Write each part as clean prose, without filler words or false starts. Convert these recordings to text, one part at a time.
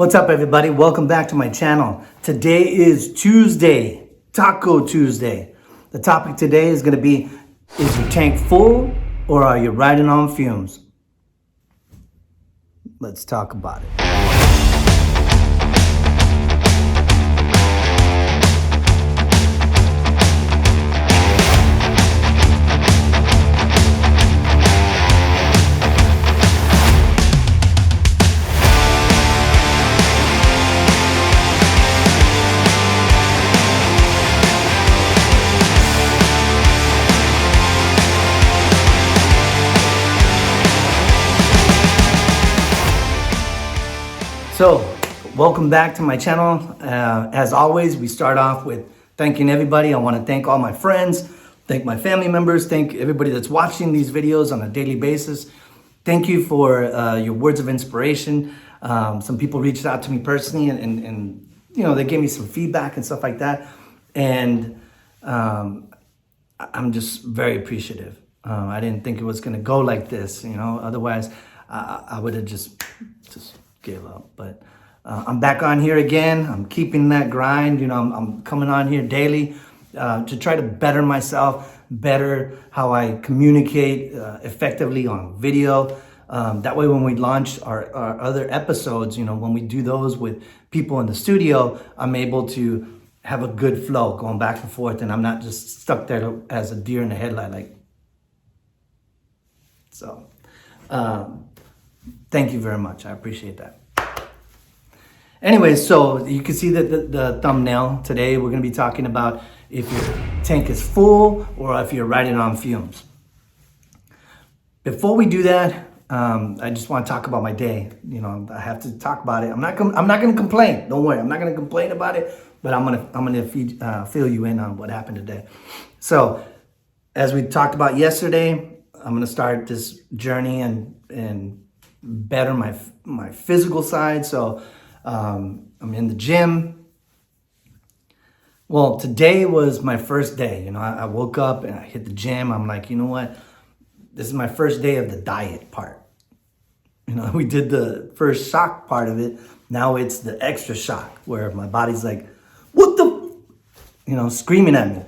What's up, everybody? Welcome back to my channel. Today is Tuesday, Taco Tuesday. The topic today is going to be, is your tank full or are you riding on fumes? Let's talk about it. So, welcome back to my channel. As always, we start off with thanking everybody. I want to thank all my friends, thank my family members, thank everybody that's watching these videos on a daily basis. Thank you for your words of inspiration. Some people reached out to me personally and you know, they gave me some feedback and stuff like that. And I'm just very appreciative. I didn't think it was going to go like this, you know, otherwise I would have just gave up. But I'm back on here again. I'm keeping that grind. You know, I'm coming on here daily to try to better myself, better how I communicate effectively on video. That way, when we launch our other episodes, you know, when we do those with people in the studio, I'm able to have a good flow going back and forth, and I'm not just stuck there as a deer in the headlight. Like, so. Thank you very much. I appreciate that. Anyway, so you can see that the thumbnail today, we're going to be talking about if your tank is full or if you're riding on fumes. Before we do that, I just want to talk about my day. You know, I have to talk about it. I'm not going to complain. Don't worry. I'm not going to complain about it, but I'm going to fill you in on what happened today. So, as we talked about yesterday, I'm going to start this journey and better my physical side. So I'm in the gym. Well, today was my first day. You know, I woke up and I hit the gym. I'm like, you know what? This is my first day of the diet part. You know, we did the first shock part of it. Now it's the extra shock where my body's like, what the, you know, screaming at me.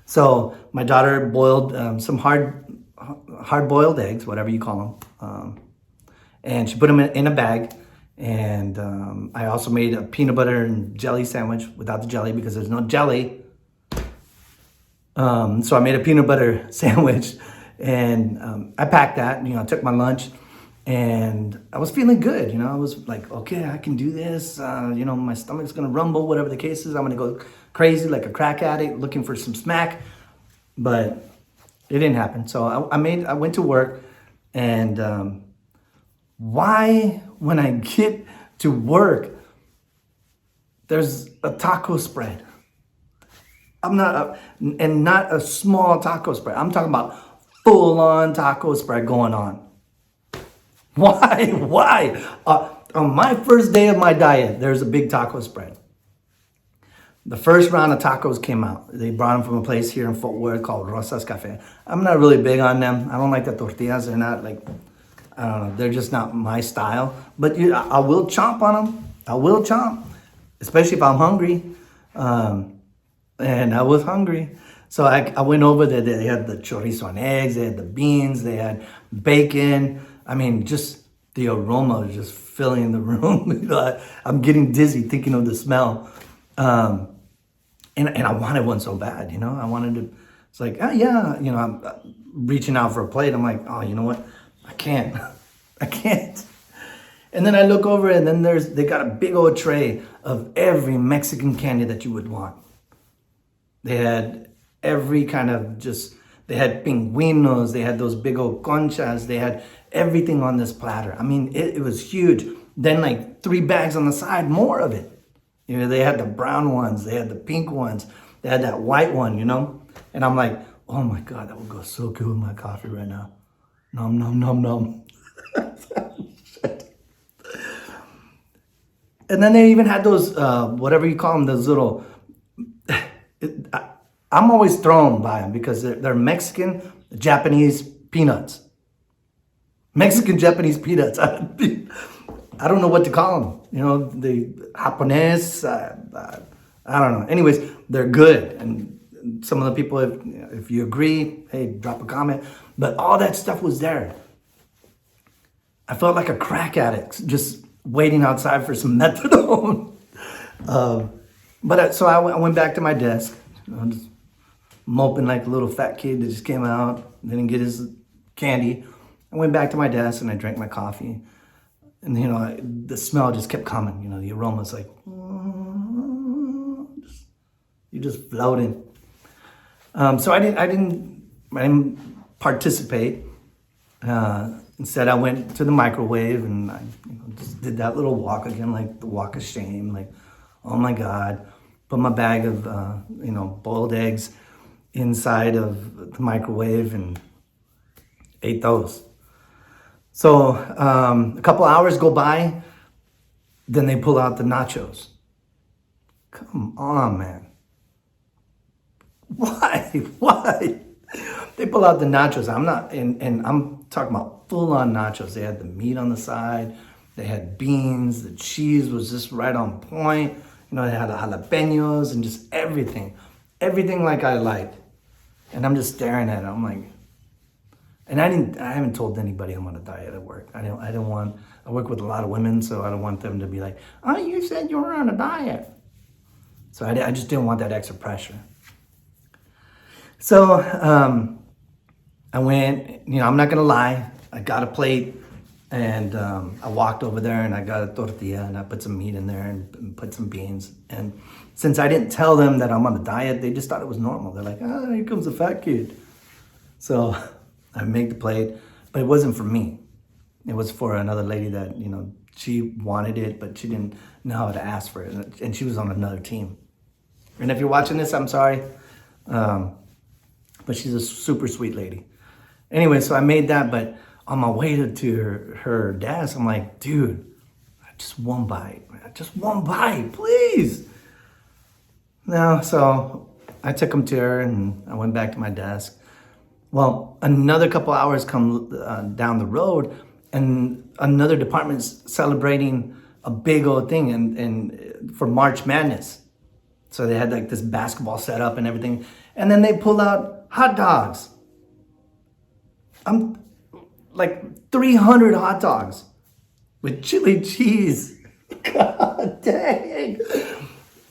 So my daughter boiled some hard-boiled eggs, whatever you call them. And she put them in a bag. And I also made a peanut butter and jelly sandwich without the jelly because there's no jelly. So I made a peanut butter sandwich and I packed that, you know, I took my lunch and I was feeling good. You know, I was like, okay, I can do this. You know, my stomach's going to rumble, whatever the case is. I'm going to go crazy like a crack addict looking for some smack. But it didn't happen. So I went to work and why, when I get to work, there's a taco spread. Not a small taco spread. I'm talking about full-on taco spread going on. Why? On my first day of my diet, there's a big taco spread. The first round of tacos came out. They brought them from a place here in Fort Worth called Rosas Cafe. I'm not really big on them. I don't like the tortillas. They're not like, I don't know, they're just not my style. But I will chomp on them. I will chomp, especially if I'm hungry. And I was hungry. So I went over there. They had the chorizo and eggs. They had the beans. They had bacon. I mean, just the aroma was just filling the room. You know, I'm getting dizzy thinking of the smell. And I wanted one so bad, you know. I wanted to, it's like, oh yeah, you know, I'm reaching out for a plate. I'm like, oh, you know what? I can't. And then I look over and then they got a big old tray of every Mexican candy that you would want. They had every kind of they had pingüinos, they had those big old conchas, they had everything on this platter. I mean, it was huge. Then like 3 bags on the side, more of it. You know, they had the brown ones, they had the pink ones, they had that white one, you know? And I'm like, oh my God, that would go so good with my coffee right now. Nom, nom, nom, nom. And then they even had those, whatever you call them, those little, I'm always thrown by them because they're Mexican, Japanese peanuts. Mexican Japanese peanuts. I don't know what to call them. You know, the Japonese, I don't know. Anyways, they're good. And some of the people, if you agree, hey, drop a comment. But all that stuff was there. I felt like a crack addict, just waiting outside for some methadone. So I went back to my desk, just moping like a little fat kid that just came out, didn't get his candy. I went back to my desk and I drank my coffee. And, you know, the smell just kept coming. You know, the aroma's like, you're just floating. So I didn't participate. Instead, I went to the microwave and I just did that little walk again, like the walk of shame. Like, oh my God, put my bag of, boiled eggs inside of the microwave and ate those. So a couple hours go by, then they pull out the nachos. Come on, man. Why? They pull out the nachos. I'm talking about full-on nachos. They had the meat on the side. They had beans. The cheese was just right on point. You know, they had the jalapenos and just everything. Everything like I liked. And I'm just staring at it. I'm like, and I haven't told anybody I'm on a diet at work. I work with a lot of women, so I don't want them to be like, oh, you said you were on a diet. So I just didn't want that extra pressure. So I went, I'm not gonna lie, I got a plate and I walked over there and I got a tortilla and I put some meat in there and put some beans. And since I didn't tell them that I'm on a diet, they just thought it was normal. They're like, oh, here comes a fat kid. So I made the plate, but it wasn't for me. It was for another lady that, she wanted it, but she didn't know how to ask for it. And she was on another team. And if you're watching this, I'm sorry. But she's a super sweet lady. Anyway, so I made that, but on my way to her desk, I'm like, dude, just one bite, please. No, so I took them to her and I went back to my desk. Well, another couple hours come down the road and another department's celebrating a big old thing and for March Madness. So they had like this basketball set up and everything. And then they pull out hot dogs. I'm like 300 hot dogs with chili cheese. God dang.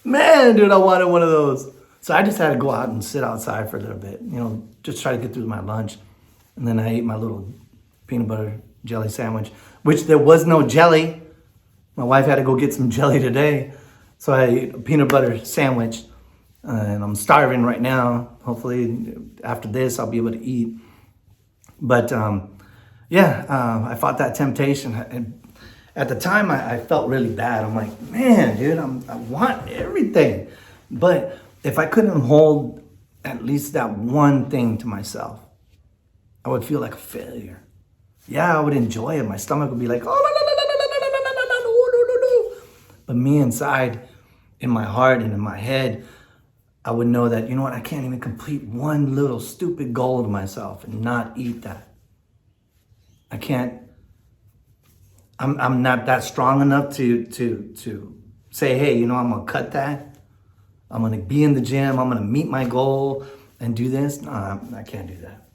Man, dude, I wanted one of those. So I just had to go out and sit outside for a little bit, just try to get through my lunch. And then I ate my little peanut butter jelly sandwich, which there was no jelly. My wife had to go get some jelly today. So I ate a peanut butter sandwich and I'm starving right now. Hopefully after this, I'll be able to eat. But I fought that temptation. And at the time, I felt really bad. I'm like, man, dude, I want everything. But if I couldn't hold at least that one thing to myself, I would feel like a failure. Yeah, I would enjoy it. My stomach would be like, oh, no. But me inside, in my heart and in my head, I would know that, you know what, I can't even complete one little stupid goal to myself and not eat that. I can't, I'm not that strong enough to say, hey, I'm gonna cut that. I'm gonna be in the gym, I'm gonna meet my goal and do this. No, I can't do that.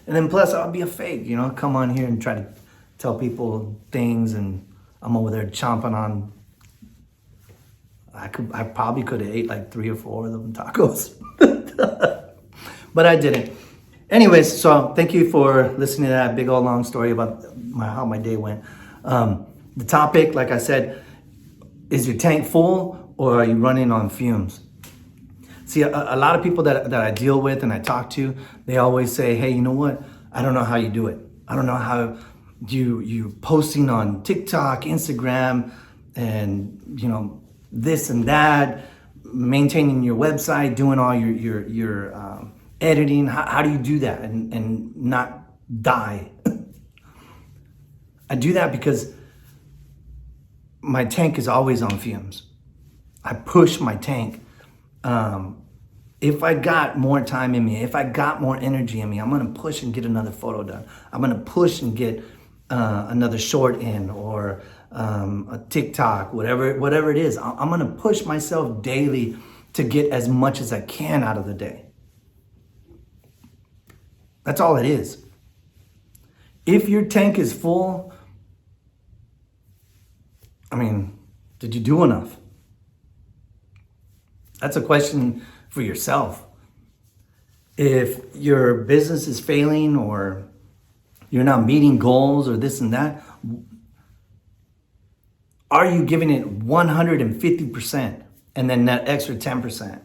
And then plus I'll be a fake, come on here and try to tell people things and I'm over there chomping on, I probably could have ate like 3 or 4 of them tacos, but I didn't. Anyways, so thank you for listening to that big old long story about how my day went. The topic, like I said, is your tank full or are you running on fumes? See, a lot of people that I deal with and I talk to, they always say, hey, you know what? I don't know how you do it. I don't know how you posting on TikTok, Instagram, and, this and that, maintaining your website, doing all your editing. How do you do that and not die? I do that because my tank is always on fumes. I push my tank. If I got more time in me, if I got more energy in me, I'm gonna push and get another photo done. I'm gonna push and get another short in or a TikTok, whatever it is. I'm gonna push myself daily to get as much as I can out of the day. That's all it is. If your tank is full, I mean, did you do enough? That's a question for yourself. If your business is failing or you're not meeting goals or this and that, are you giving it 150% and then that extra 10%?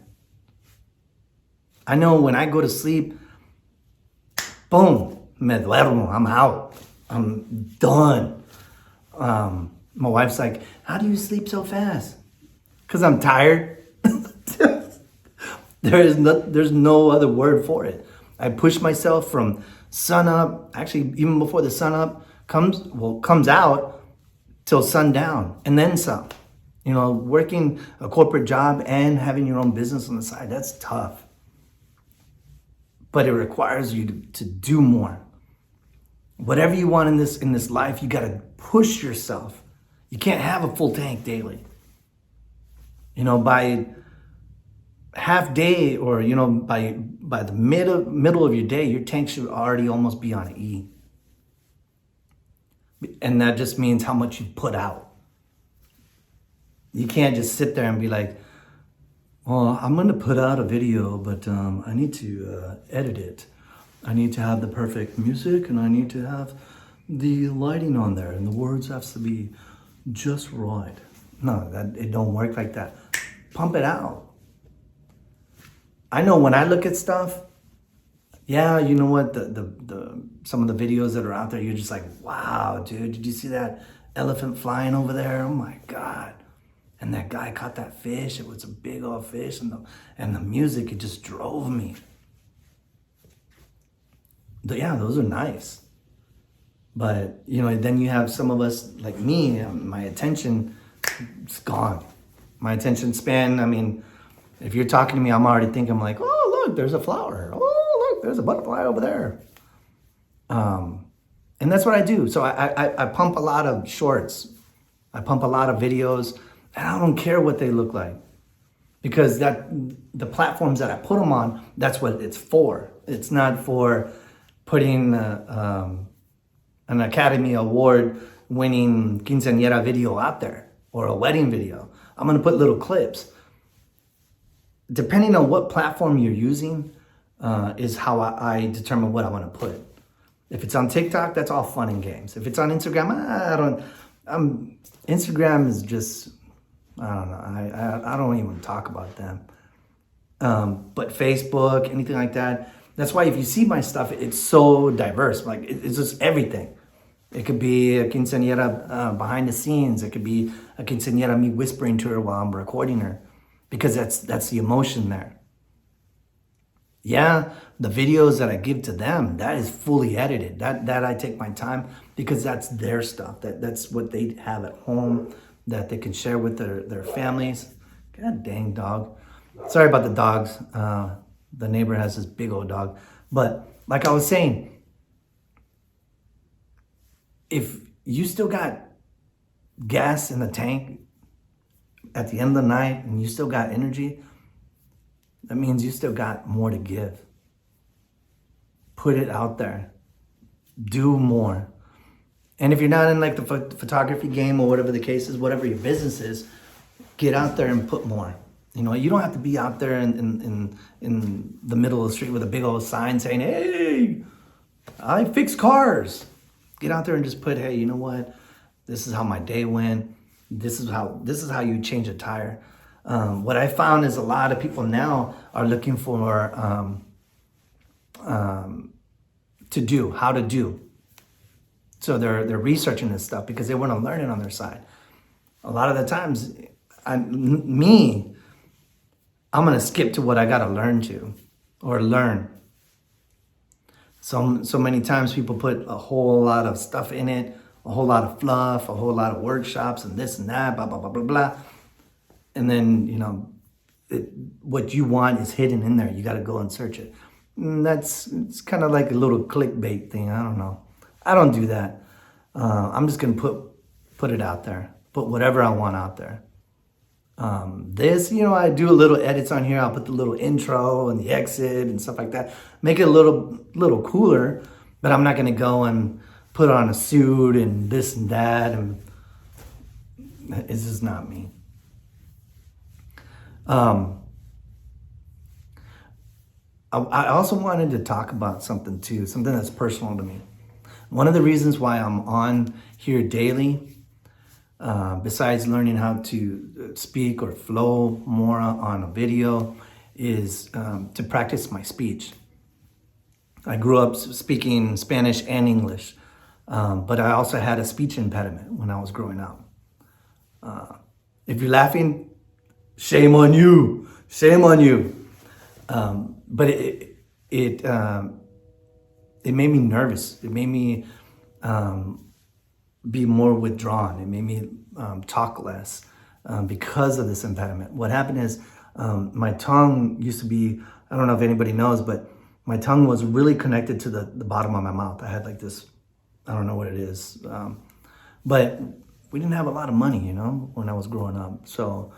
I know when I go to sleep, boom, me duermo, I'm out. I'm done. My wife's like, how do you sleep so fast? Because I'm tired. There's no other word for it. I push myself from sun up, actually even before the sun up comes out till sundown and then some. You know, working a corporate job and having your own business on the side, that's tough. But it requires you to do more. Whatever you want in this life, you gotta push yourself. You can't have a full tank daily. You know, by half day or, you know, by the middle of your day, your tank should already almost be on E. And that just means how much you put out. You can't just sit there and be like, well, I'm gonna put out a video, but I need to edit it. I need to have the perfect music and I need to have the lighting on there and the words have to be just right. No, it don't work like that. Pump it out. I know when I look at stuff, yeah, you know what, the some of the videos that are out there, you're just like, wow, dude, did you see that elephant flying over there? Oh my God. And that guy caught that fish. It was a big old fish, and the music, it just drove me. Yeah, those are nice. But, you know, then you have some of us like me, my attention, it's gone. My attention span, I mean, if you're talking to me, I'm already thinking, I'm like, oh, look, there's a flower. Oh, look, there's a butterfly over there. And that's what I do. So I pump a lot of shorts. I pump a lot of videos, and I don't care what they look like. Because the platforms that I put them on, that's what it's for. It's not for putting an Academy Award winning quinceañera video out there or a wedding video. I'm gonna put little clips. Depending on what platform you're using is how I determine what I wanna put. If it's on TikTok, that's all fun and games. If it's on Instagram, Instagram is just, I don't know, I don't even talk about them. But Facebook, anything like that, that's why if you see my stuff, it's so diverse. Like it's just everything. It could be a quinceañera behind the scenes. It could be a quinceañera me whispering to her while I'm recording her, because that's the emotion there. Yeah, the videos that I give to them, that is fully edited. That I take my time because that's their stuff. That's what they have at home that they can share with their families. God dang dog. Sorry about the dogs. The neighbor has this big old dog. But like I was saying, if you still got gas in the tank at the end of the night and you still got energy, that means you still got more to give. Put it out there. Do more. And if you're not in like the photography game or whatever the case is, whatever your business is, get out there and put more. You know, you don't have to be out there in the middle of the street with a big old sign saying, hey, I fix cars. Get out there and just put, hey, you know what? This is how my day went. This is how you change a tire. What I found is a lot of people now are looking for how to do. So they're researching this stuff because they want to learn it on their side. A lot of the times, I'm gonna skip to what I gotta learn. So many times people put a whole lot of stuff in it, a whole lot of fluff, a whole lot of workshops and this and that, blah, blah, blah, blah, blah. And then, you know, what you want is hidden in there. You got to go and search it. And it's kind of like a little clickbait thing. I don't know. I don't do that. I'm just going to put put it out there, put whatever I want out there. This, I do a little edits on here. I'll put the little intro and the exit and stuff like that. Make it a little cooler, but I'm not gonna go and put on a suit and this and that, and it's just not me. I also wanted to talk about something too, something that's personal to me. One of the reasons why I'm on here daily, besides learning how to speak or flow more on a video, is to practice my speech. I grew up speaking Spanish and English, but I also had a speech impediment when I was growing up. If you're laughing, shame on you, shame on you. But it made me nervous. It made me be more withdrawn. It made me talk less because of this impediment. What happened is my tongue used to be, I don't know if anybody knows, but my tongue was really connected to the bottom of my mouth. I had like this, I don't know what it is, but we didn't have a lot of money, when I was growing up. So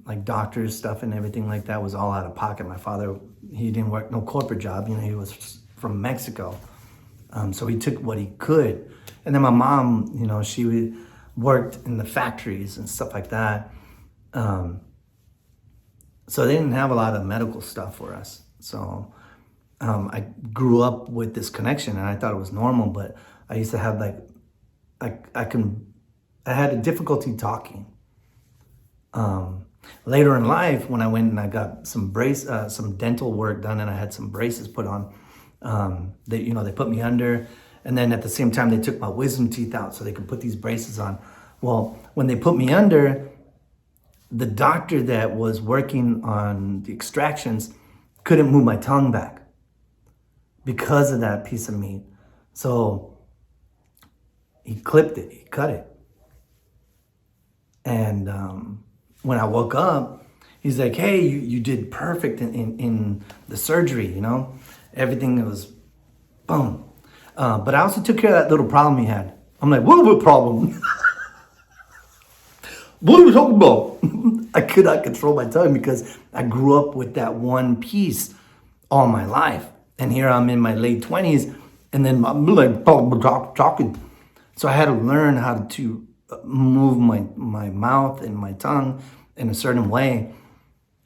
like doctors stuff and everything like that was all out of pocket. My father, he didn't work no corporate job. He was from Mexico. So he took what he could. And then my mom, she worked in the factories and stuff like that. So they didn't have a lot of medical stuff for us. So I grew up with this connection and I thought it was normal, but I used to have I had a difficulty talking. Later in life, when I went and I got some dental work done and I had some braces put on, they put me under, and then at the same time they took my wisdom teeth out so they could put these braces on. Well, when they put me under, the doctor that was working on the extractions couldn't move my tongue back because of that piece of meat. So he clipped it, he cut it. And when I woke up, he's like, hey, you did perfect in the surgery, everything was boom. But I also took care of that little problem he had. I'm like, what problem? What are we talking about? I could not control my tongue because I grew up with that one piece all my life. And here I'm in my late 20s and then I'm like talking. So I had to learn how to move my mouth and my tongue in a certain way.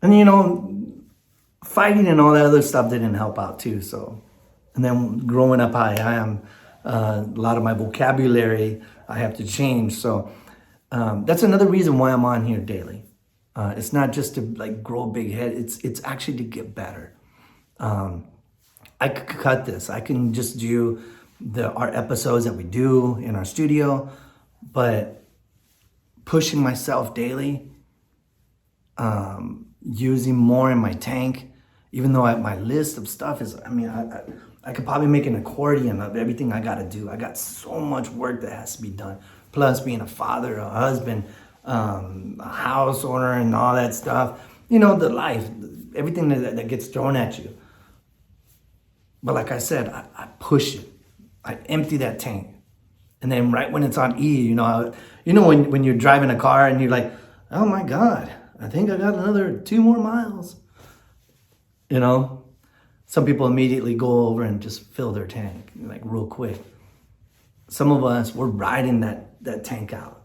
And fighting and all that other stuff didn't help out too. So, and then growing up I am, a lot of my vocabulary I have to change. So that's another reason why I'm on here daily. It's not just to grow a big head. It's actually to get better. I could cut this. I can just do our episodes that we do in our studio, but pushing myself daily, using more in my tank, even though my list of stuff is, I could probably make an accordion of everything I got to do. I got so much work that has to be done. Plus being a father, a husband, a house owner and all that stuff. The life, everything that gets thrown at you. But like I said, I push it. I empty that tank. And then right when it's on E, when you're driving a car and you're like, oh my God, I think I got another 2 more miles. Some people immediately go over and just fill their tank real quick. Some of us, we're riding that tank out.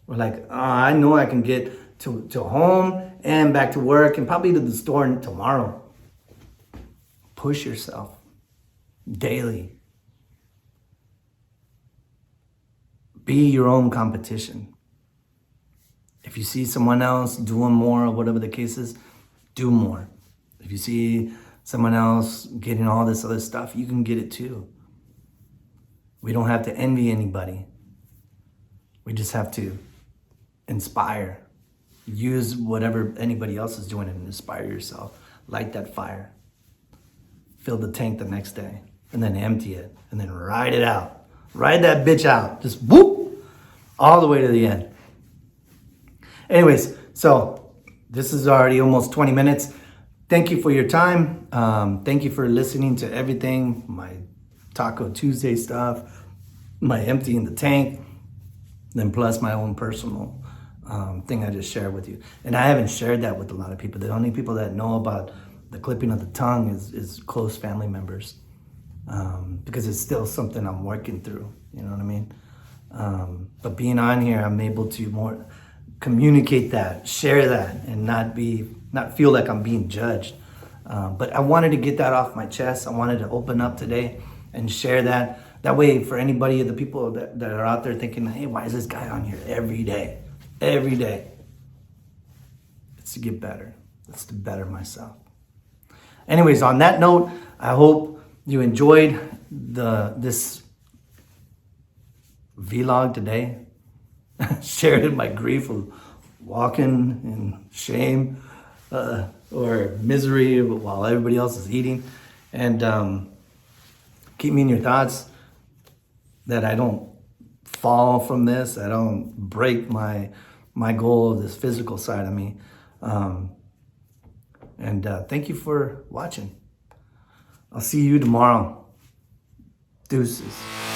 We're like, oh, I know I can get to home and back to work and probably to the store tomorrow. Push yourself daily. Be your own competition. If you see someone else doing more or whatever the case is, do more. If you see someone else getting all this other stuff, you can get it too. We don't have to envy anybody. We just have to inspire. Use whatever anybody else is doing and inspire yourself. Light that fire. Fill the tank the next day and then empty it and then ride it out. Ride that bitch out. Just whoop, all the way to the end. Anyways, so this is already almost 20 minutes. Thank you for your time. Thank you for listening to everything. My Taco Tuesday stuff, my emptying the tank. Then plus my own personal thing I just shared with you. And I haven't shared that with a lot of people. The only people that know about the clipping of the tongue is close family members, because it's still something I'm working through, you know what I mean? But being on here, I'm able to more communicate that, share that, and not feel like I'm being judged. But I wanted to get that off my chest. I wanted to open up today and share that. That way, for anybody of the people that are out there thinking, hey, why is this guy on here every day? Every day. It's to get better. It's to better myself. Anyways, on that note, I hope you enjoyed this vlog today. Shared my grief of walking in shame or misery while everybody else is eating. And keep me in your thoughts, that I don't fall from this. I don't break my goal of this physical side of me. And thank you for watching. I'll see you tomorrow. Deuces.